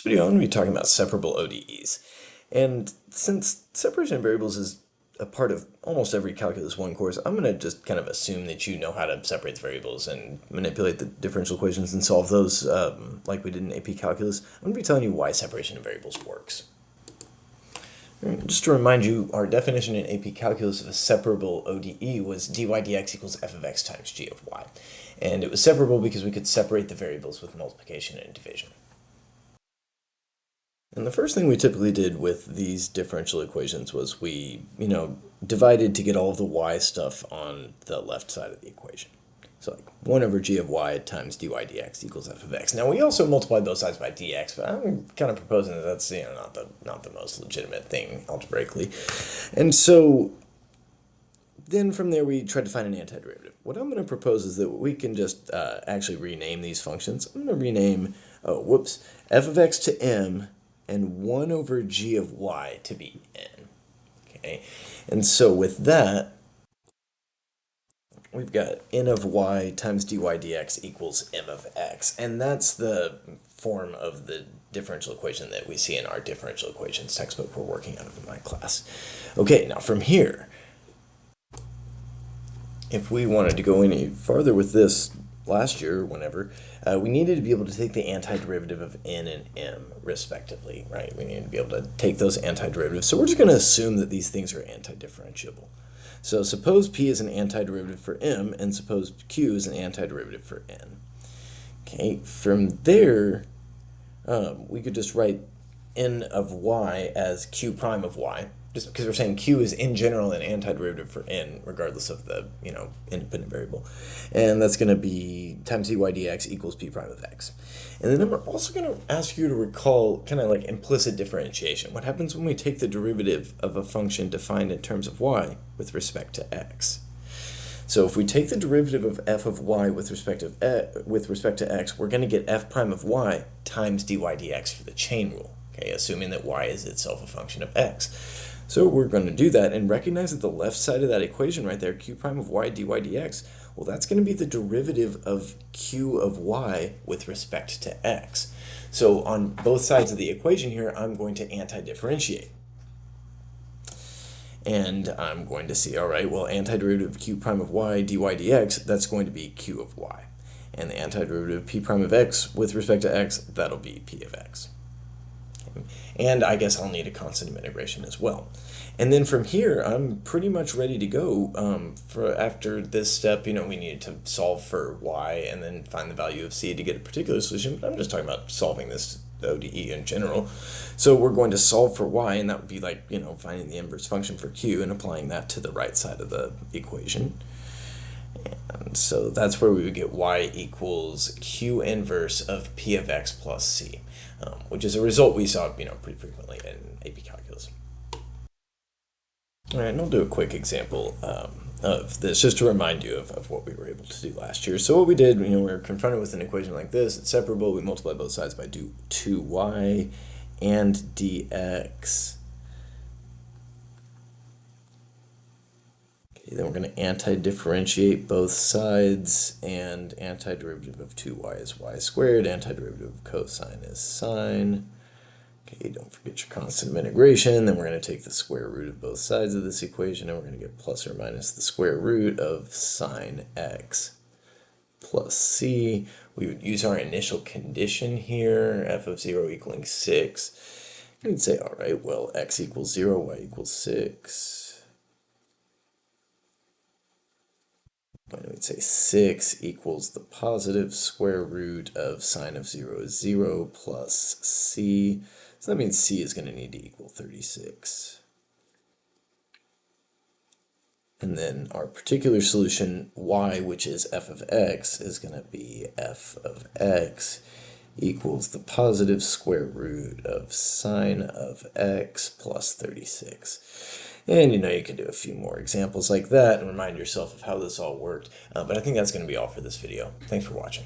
Video, I'm going to be talking about separable ODEs. And since separation of variables is a part of almost every Calculus 1 course, I'm going to just kind of assume that you know how to separate the variables and manipulate the differential equations and solve those like we did in AP Calculus. I'm going to be telling you why separation of variables works. Just to remind you, our definition in AP Calculus of a separable ODE was dy dx equals f of x times g of y. And it was separable because we could separate the variables with multiplication and division. And the first thing we typically did with these differential equations was we, divided to get all of the y stuff on the left side of the equation. So like 1 over g of y times dy dx equals f of x. Now we also multiplied both sides by dx, but I'm kind of proposing that that's not the most legitimate thing algebraically. And so then from there we tried to find an antiderivative. What I'm going to propose is that we can just actually rename these functions. I'm going to rename, f of x to m and 1 over g of y to be n. Okay, and so with that, we've got n of y times dy dx equals m of x, and that's the form of the differential equation that we see in our differential equations textbook we're working out of in my class. Okay, now from here, if we wanted to go any farther with this last year or whenever, we needed to be able to take the antiderivative of n and m respectively, right? We needed to be able to take those antiderivatives. So we're just going to assume that these things are antidifferentiable. So suppose p is an antiderivative for m, and suppose q is an antiderivative for n. Okay, from there, we could just write n of y as q prime of y, just because we're saying q is in general an antiderivative for n, regardless of the, independent variable. And that's going to be times dy dx equals p prime of x. And then I'm also going to ask you to recall kind of like implicit differentiation. What happens when we take the derivative of a function defined in terms of y with respect to x? So if we take the derivative of f of y with respect to x, we're going to get f prime of y times dy dx for the chain rule, okay, assuming that y is itself a function of x. So we're going to do that and recognize that the left side of that equation right there, q prime of y dy dx, well, that's going to be the derivative of q of y with respect to x. So on both sides of the equation here, I'm going to anti-differentiate. And I'm going to see, all right, well, antiderivative of q prime of y dy dx, that's going to be q of y. And the antiderivative of p prime of x with respect to x, that'll be p of x. And I guess I'll need a constant of integration as well. And then from here, I'm pretty much ready to go. For after this step, we needed to solve for y and then find the value of c to get a particular solution. But I'm just talking about solving this ODE in general. So we're going to solve for y, and that would be like, finding the inverse function for q and applying that to the right side of the equation. And so that's where we would get y equals q inverse of p of x plus c, which is a result we saw, pretty frequently in AP Calculus. All right, and I'll do a quick example of this just to remind you of what we were able to do last year. So what we did, we were confronted with an equation like this. It's separable. We multiply both sides by 2y and dx. Then we're going to anti-differentiate both sides, and antiderivative of 2y is y squared, antiderivative of cosine is sine. Okay, don't forget your constant of integration. Then we're going to take the square root of both sides of this equation, and we're going to get plus or minus the square root of sine x plus c. We would use our initial condition here, f of 0 equaling 6. And we'd say, all right, well, x equals 0, y equals 6. And we'd say 6 equals the positive square root of sine of 0 is 0 plus c. So that means c is going to need to equal 36. And then our particular solution, y, which is f of x, is going to be f of x equals the positive square root of sine of x plus 36. And you can do a few more examples like that and remind yourself of how this all worked. But I think that's going to be all for this video. Thanks for watching.